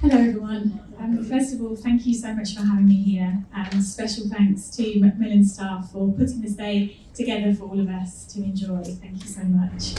Hello everyone. First of all, thank you so much for having me here, and special thanks to Macmillan staff for putting this day together for all of us to enjoy. Thank you so much.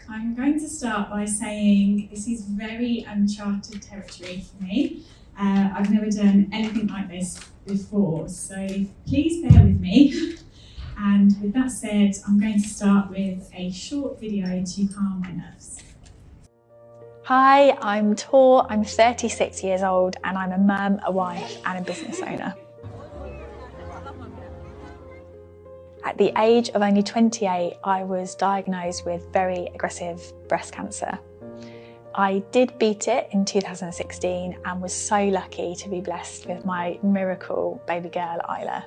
I'm going to start by saying this is very uncharted territory for me. I've never done anything like this before, so please bear with me. And with that said, I'm going to start with a short video to calm my nerves. Hi, I'm Tor, I'm 36 years old and I'm a mum, a wife and a business owner. At the age of only 28, I was diagnosed with very aggressive breast cancer. I did beat it in 2016 and was so lucky to be blessed with my miracle baby girl, Isla.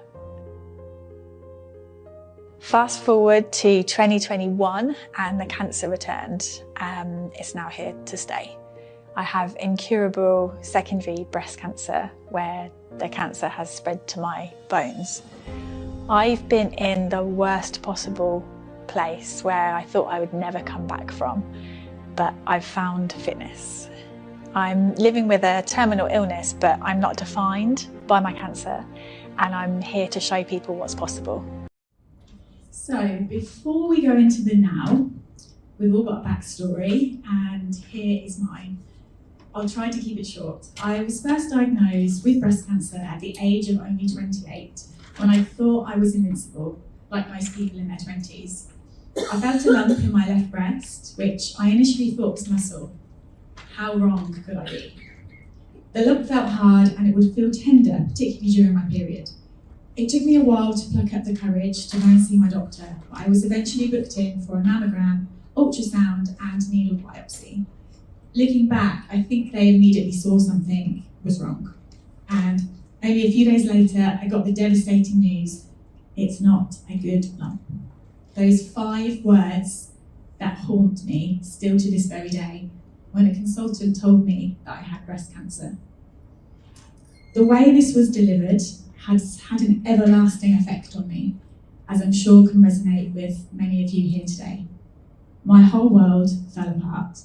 Fast forward to 2021 and the cancer returned. It's now here to stay. I have incurable secondary breast cancer where the cancer has spread to my bones. I've been in the worst possible place where I thought I would never come back from, but I've found fitness. I'm living with a terminal illness, but I'm not defined by my cancer, and I'm here to show people what's possible. So before we go into the now, we've all got a backstory, and here is mine. I'll try to keep it short. I was first diagnosed with breast cancer at the age of only 28, when I thought I was invincible, like most people in their 20s. I felt a lump in my left breast, which I initially thought was muscle. How wrong could I be? The lump felt hard and it would feel tender, particularly during my period. It took me a while to pluck up the courage to go and see my doctor, but I was eventually booked in for a mammogram, ultrasound and needle biopsy. Looking back, I think they immediately saw something was wrong. And only a few days later, I got the devastating news: it's not a good lump. Those 5 words that haunt me still to this very day, when a consultant told me that I had breast cancer. The way this was delivered has had an everlasting effect on me, as I'm sure can resonate with many of you here today. My whole world fell apart.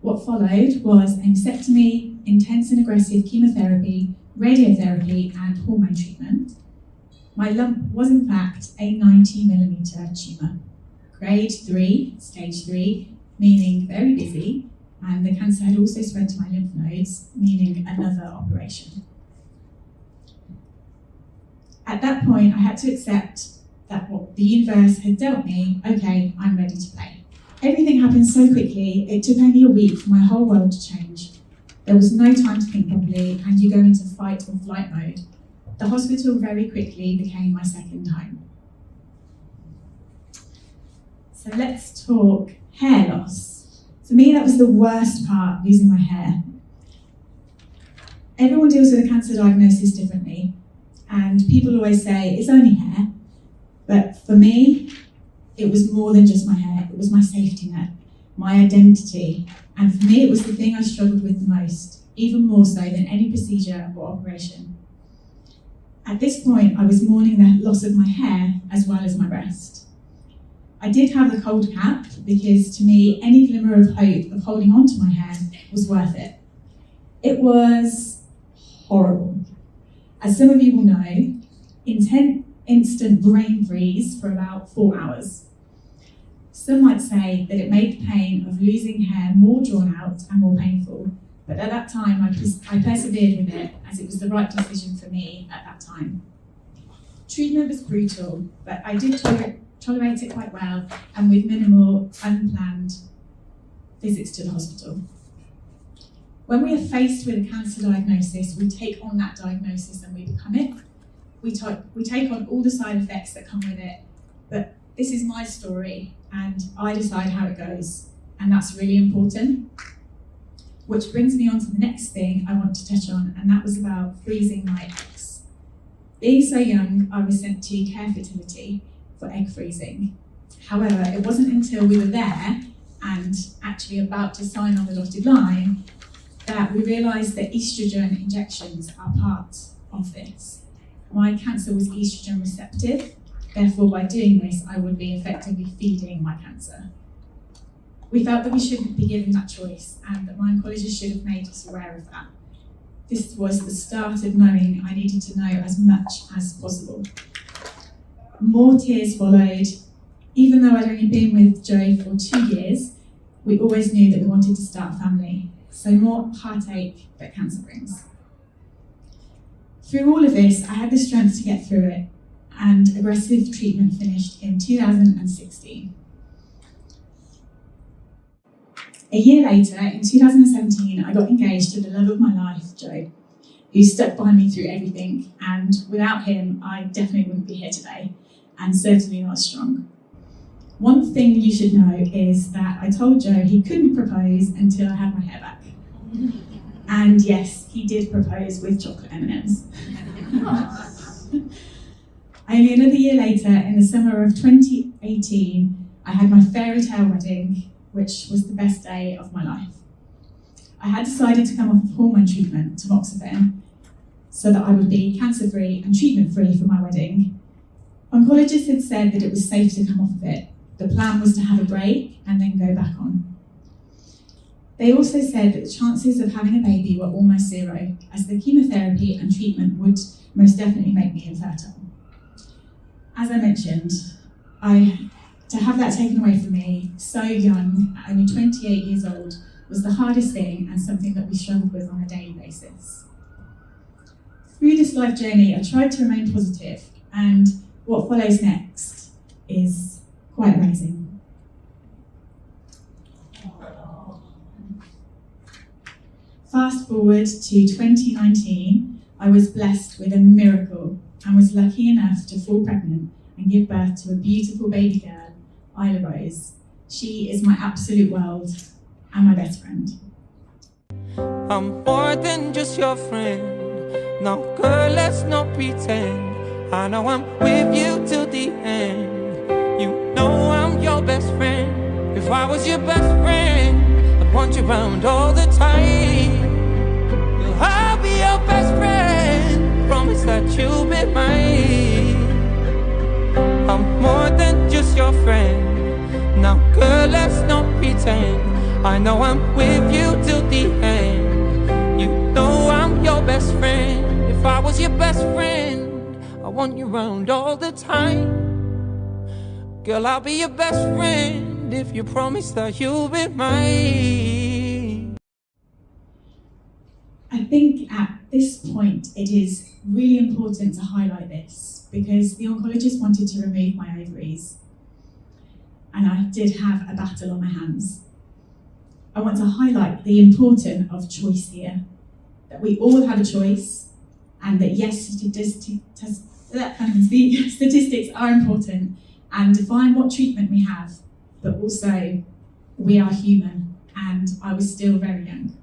What followed was a mastectomy, intense and aggressive chemotherapy, radiotherapy and hormone treatment. My lump was in fact a 90mm tumour, grade 3, stage 3, meaning very busy, and the cancer had also spread to my lymph nodes, meaning another operation. At that point, I had to accept that what the universe had dealt me, okay, I'm ready to play. Everything happened so quickly, it took only a week for my whole world to change. There was no time to think properly, and you go into fight or flight mode. The hospital very quickly became my second home. So let's talk hair loss. For me, that was the worst part, losing my hair. Everyone deals with a cancer diagnosis differently. And people always say, it's only hair. But for me, it was more than just my hair. It was my safety net, my identity. And for me, it was the thing I struggled with the most, even more so than any procedure or operation. At this point, I was mourning the loss of my hair as well as my breast. I did have the cold cap because to me, any glimmer of hope of holding on to my hair was worth it. It was horrible. As some of you will know, intense instant brain freeze for about 4 hours. Some might say that it made the pain of losing hair more drawn out and more painful, but at that time I persevered with it as it was the right decision for me at that time. Treatment was brutal, but I did tolerate it quite well and with minimal unplanned visits to the hospital. When we are faced with a cancer diagnosis, we take on that diagnosis and we become it. We take on all the side effects that come with it, but this is my story and I decide how it goes, and that's really important. Which brings me on to the next thing I want to touch on, and that was about freezing my eggs. Being so young, I was sent to Care Fertility for egg freezing. However, it wasn't until we were there and actually about to sign on the dotted line that we realised that estrogen injections are part of this. My cancer was estrogen receptive, Therefore, by doing this, I would be effectively feeding my cancer. We felt that we shouldn't be given that choice and that my oncologist should have made us aware of that. This was the start of knowing I needed to know as much as possible. More tears followed. Even though I'd only been with Joe for 2 years, we always knew that we wanted to start a family. So more heartache that cancer brings. Through all of this, I had the strength to get through it, and aggressive treatment finished in 2016. A year later, in 2017, I got engaged to the love of my life, Joe, who stuck by me through everything, and without him, I definitely wouldn't be here today, and certainly not strong. One thing you should know is that I told Joe he couldn't propose until I had my hair back. And yes, he did propose with chocolate M&Ms. Only another year later, in the summer of 2018, I had my fairy tale wedding, which was the best day of my life. I had decided to come off of hormone treatment, tamoxifen, so that I would be cancer-free and treatment-free for my wedding. Oncologists had said that it was safe to come off of it. The plan was to have a break and then go back on. They also said that the chances of having a baby were almost zero, as the chemotherapy and treatment would most definitely make me infertile. As I mentioned, to have that taken away from me so young, at only 28 years old, was the hardest thing and something that we struggled with on a daily basis. Through this life journey, I tried to remain positive, and what follows next is quite amazing. Fast forward to 2019, I was blessed with a miracle and was lucky enough to fall pregnant and give birth to a beautiful baby girl, Isla Rose. She is my absolute world and my best friend. I'm more than just your friend. No, girl, let's not pretend. I know I'm with you till the end. You know I'm your best friend. If I was your best friend, I'd want you around all the time. I'll be your best friend. Promise that you'll be mine. I'm more than just your friend. Now, girl, let's not pretend. I know I'm with you till the end. You know I'm your best friend. If I was your best friend, I want you around all the time. Girl, I'll be your best friend if you promise that you'll be mine. I think at this point it is really important to highlight this because the oncologist wanted to remove my ovaries, and I did have a battle on my hands. I want to highlight the importance of choice here, that we all have a choice, and that yes, the statistics are important and define what treatment we have, but also we are human, and I was still very young.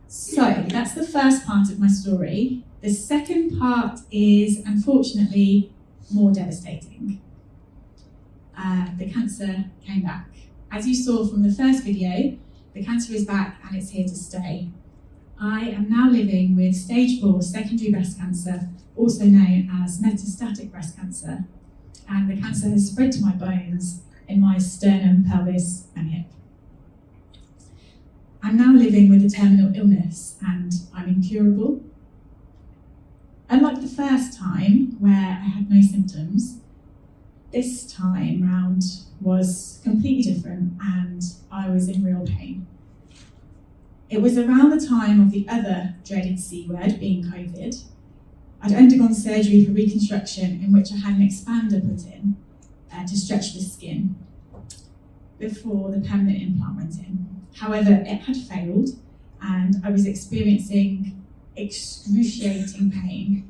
So that's the first part of my story. The second part is unfortunately more devastating. The cancer came back. As you saw from the first video, the cancer is back and it's here to stay. I am now living with stage 4 secondary breast cancer, also known as metastatic breast cancer, and the cancer has spread to my bones in my sternum, pelvis and hip. I'm now living with a terminal illness and I'm incurable. Unlike the first time where I had no symptoms, this time round was completely different and I was in real pain. It was around the time of the other dreaded C word, being COVID. I'd undergone surgery for reconstruction in which I had an expander put in to stretch the skin before the permanent implant went in. However, it had failed and I was experiencing excruciating pain.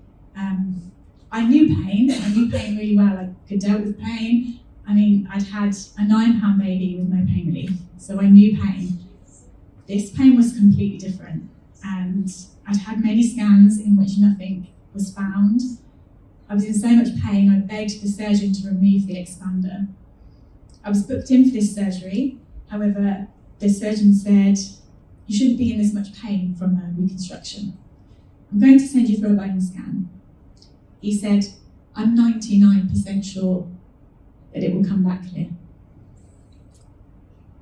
I knew pain really well. I could deal with pain. I mean, I'd had a 9-pound baby with no pain relief, so I knew pain. This pain was completely different, and I'd had many scans in which nothing was found. I was in so much pain, I begged the surgeon to remove the expander. I was booked in for this surgery. However, the surgeon said, "You shouldn't be in this much pain from a reconstruction. I'm going to send you for a bone scan." He said, I'm 99% sure that it will come back clear.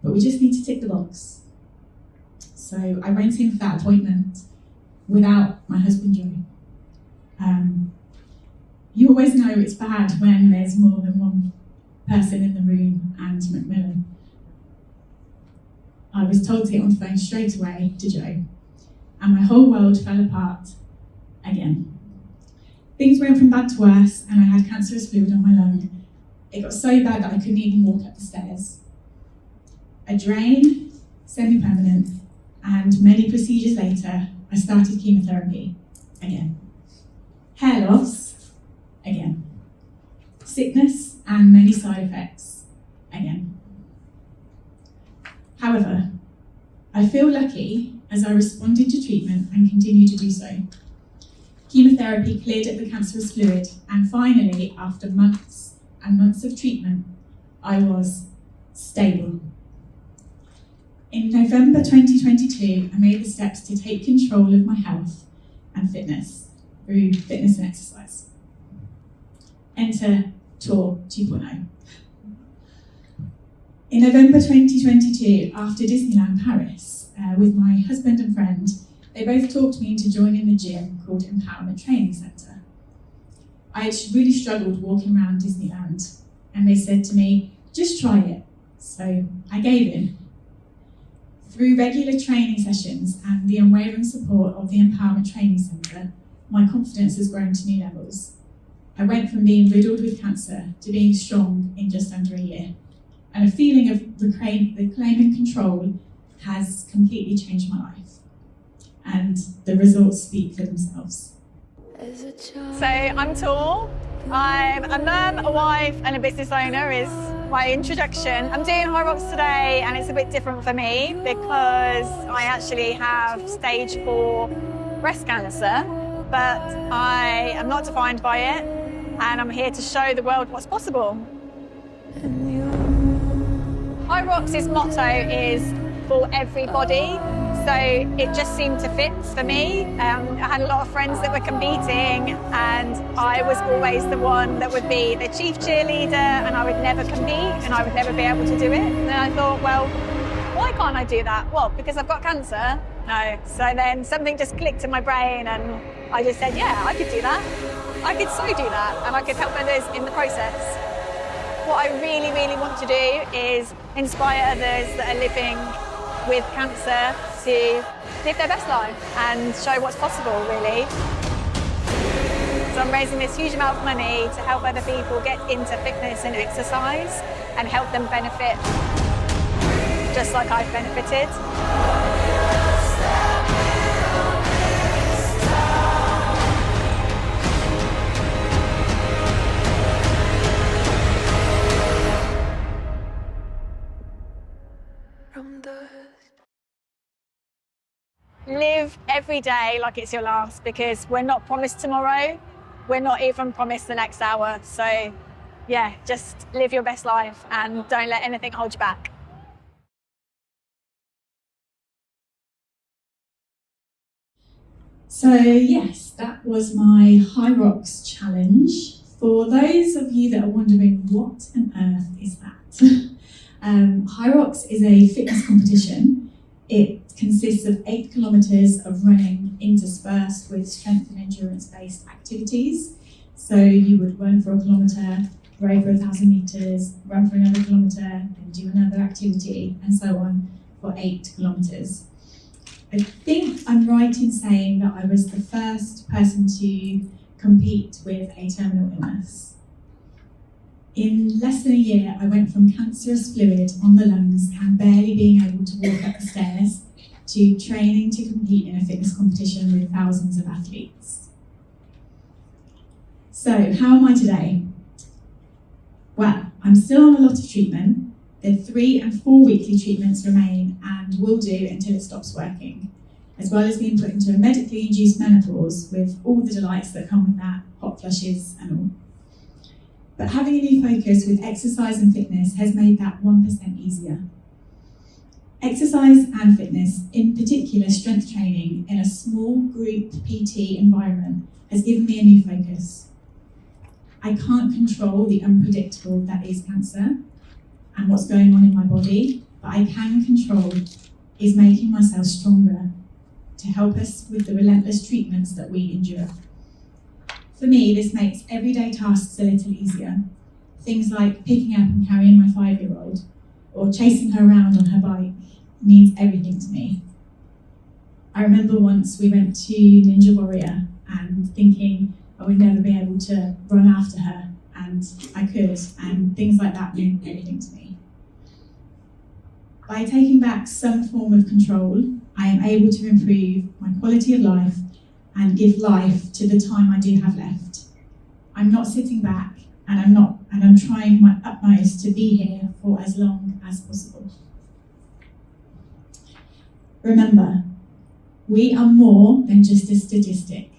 But we just need to tick the box. So I went in for that appointment without my husband Joe. You always know it's bad when there's more than one person in the room and Macmillan. I was told to get on the phone straight away to Joe, and my whole world fell apart again. Things went from bad to worse, and I had cancerous fluid on my lung. It got so bad that I couldn't even walk up the stairs. A drain, semi-permanent, and many procedures later, I started chemotherapy again. Hair loss, again. Sickness and many side effects, again. However, I feel lucky as I responded to treatment and continue to do so. Chemotherapy cleared up the cancerous fluid, and finally, after months and months of treatment, I was stable. In November 2022, I made the steps to take control of my health and fitness through fitness and exercise. Enter Tour 2.0. In November 2022, after Disneyland Paris, with my husband and friend, they both talked me into joining the gym called Empowerment Training Centre. I had really struggled walking around Disneyland, and they said to me, just try it. So I gave in. Through regular training sessions and the unwavering support of the Empowerment Training Centre, my confidence has grown to new levels. I went from being riddled with cancer to being strong in just under a year. And a feeling of reclaiming control has completely changed my life. And the results speak for themselves. So I'm tall, I'm a mum, a wife and a business owner is my introduction. I'm doing Hyrox today and it's a bit different for me because I actually have stage 4 breast cancer, but I am not defined by it and I'm here to show the world what's possible. Hyrox's motto is for everybody. So it just seemed to fit for me. I had a lot of friends that were competing and I was always the one that would be the chief cheerleader and I would never compete and I would never be able to do it. And then I thought, well, why can't I do that? Well, because I've got cancer? No. So then something just clicked in my brain and I just said, yeah, I could do that. I could so do that and I could help others in the process. What I really, really want to do is inspire others that are living with cancer to live their best life and show what's possible, really. So I'm raising this huge amount of money to help other people get into fitness and exercise and help them benefit just like I've benefited. Live every day like it's your last because we're not promised tomorrow. We're not even promised the next hour. So yeah, just live your best life and don't let anything hold you back. So yes, that was my Hyrox challenge. For those of you that are wondering what on earth is that, Hyrox is a fitness competition. It consists of 8 kilometres of running interspersed with strength and endurance-based activities. So you would run for a kilometre, row for 1,000 metres, run for another kilometre, then do another activity, and so on for 8 kilometres. I think I'm right in saying that I was the first person to compete with a terminal illness. In less than a year, I went from cancerous fluid on the lungs and barely being able to walk up the stairs to training to compete in a fitness competition with thousands of athletes. So, how am I today? Well, I'm still on a lot of treatment. The 3 and 4 weekly treatments remain and will do until it stops working, as well as being put into a medically induced menopause with all the delights that come with that, hot flushes and all. But having a new focus with exercise and fitness has made that 1% easier. Exercise and fitness, in particular strength training in a small group PT environment, has given me a new focus. I can't control the unpredictable that is cancer and what's going on in my body, but I can control is making myself stronger to help us with the relentless treatments that we endure. For me, this makes everyday tasks a little easier. Things like picking up and carrying my 5-year-old or chasing her around on her bike means everything to me. I remember once we went to Ninja Warrior and thinking I would never be able to run after her, and I could, and things like that mean everything to me. By taking back some form of control, I am able to improve my quality of life and give life to the time I do have left. I'm not sitting back, and I'm trying my utmost to be here for as long as possible. Remember, we are more than just a statistic,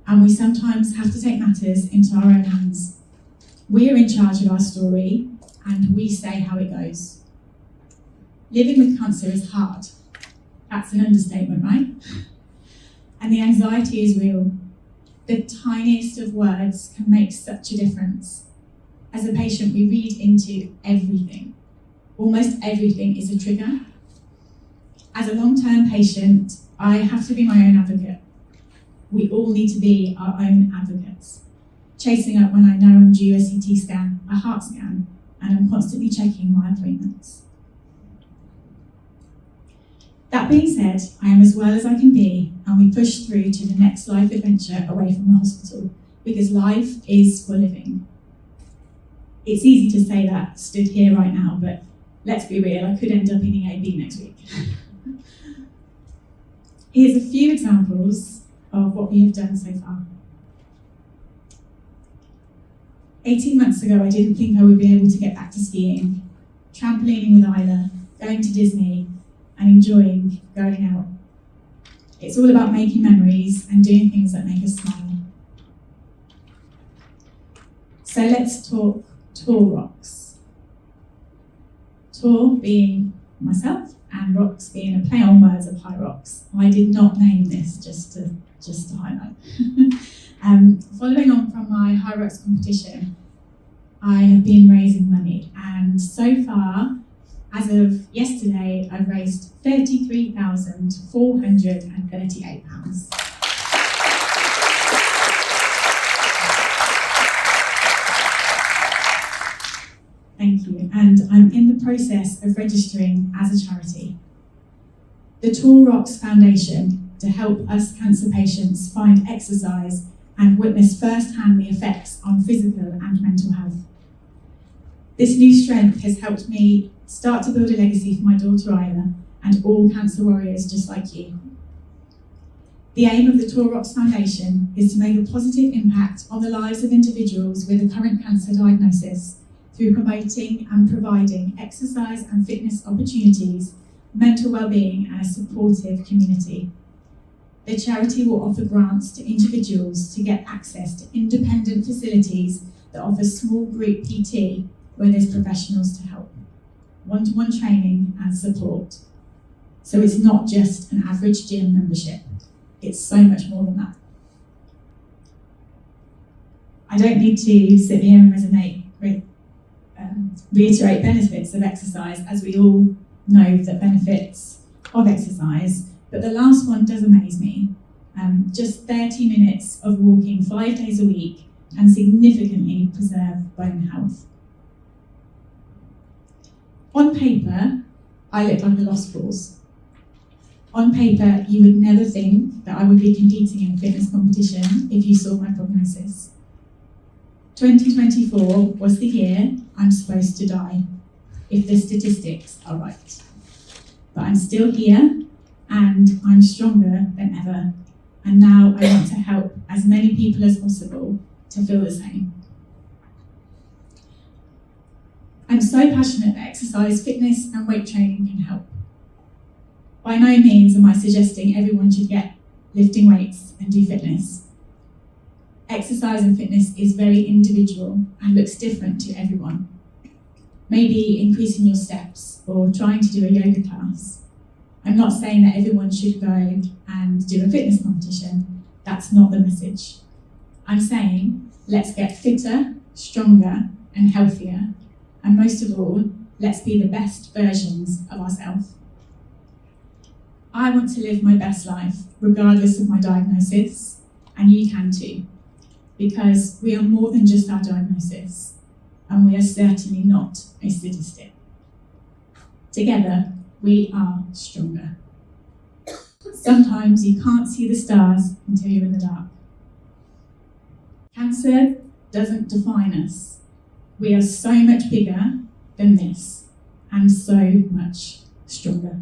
and we sometimes have to take matters into our own hands. We're in charge of our story, and we say how it goes. Living with cancer is hard. That's an understatement, right? And the anxiety is real. The tiniest of words can make such a difference. As a patient, we read into everything. Almost everything is a trigger. As a long-term patient, I have to be my own advocate. We all need to be our own advocates. Chasing up when I know I'm due a CT scan, a heart scan, and I'm constantly checking my appointments. That being said, I am as well as I can be, and we push through to the next life adventure away from the hospital, because life is for living. It's easy to say that stood here right now, but let's be real, I could end up in EAB next week. Here's a few examples of what we have done so far. 18 months ago, I didn't think I would be able to get back to skiing, trampolining with Isla, going to Disney, and enjoying going out. It's all about making memories and doing things that make us smile. So let's talk Tour Rocks. Tour being myself, and Rocks being a play on words of High Rocks. I did not name this, just to highlight. Following on from my High Rocks competition, I have been raising money, and so far, as of yesterday, I've raised £33,438. Thank you, and I'm in the process of registering as a charity. The Tour Rocks Foundation, to help us cancer patients find exercise and witness firsthand the effects on physical and mental health. This new strength has helped me start to build a legacy for my daughter Isla and all cancer warriors just like you. The aim of the Tour Rocks Foundation is to make a positive impact on the lives of individuals with a current cancer diagnosis through promoting and providing exercise and fitness opportunities, mental well-being, and a supportive community. The charity will offer grants to individuals to get access to independent facilities that offer small group PT where there's professionals to help, one-to-one training and support. So it's not just an average gym membership, it's so much more than that. I don't need to sit here and reiterate benefits of exercise, as we all know the benefits of exercise, but the last one does amaze me. Just 30 minutes of walking 5 days a week can significantly preserve bone health. On paper, I look like a lost cause. On paper, you would never think that I would be competing in a fitness competition if you saw my prognosis. 2024 was the year I'm supposed to die, if the statistics are right. But I'm still here, and I'm stronger than ever. And now I want to help as many people as possible to feel the same. I'm so passionate that exercise, fitness, and weight training can help. By no means am I suggesting everyone should get lifting weights and do fitness. Exercise and fitness is very individual and looks different to everyone. Maybe increasing your steps or trying to do a yoga class. I'm not saying that everyone should go and do a fitness competition. That's not the message. I'm saying let's get fitter stronger and healthier, and most of all, let's be the best versions of ourselves. I want to live my best life, regardless of my diagnosis, and you can too, because we are more than just our diagnosis, and we are certainly not a statistic. Together, we are stronger. Sometimes you can't see the stars until you're in the dark. Cancer doesn't define us. We are so much bigger than this, and so much stronger.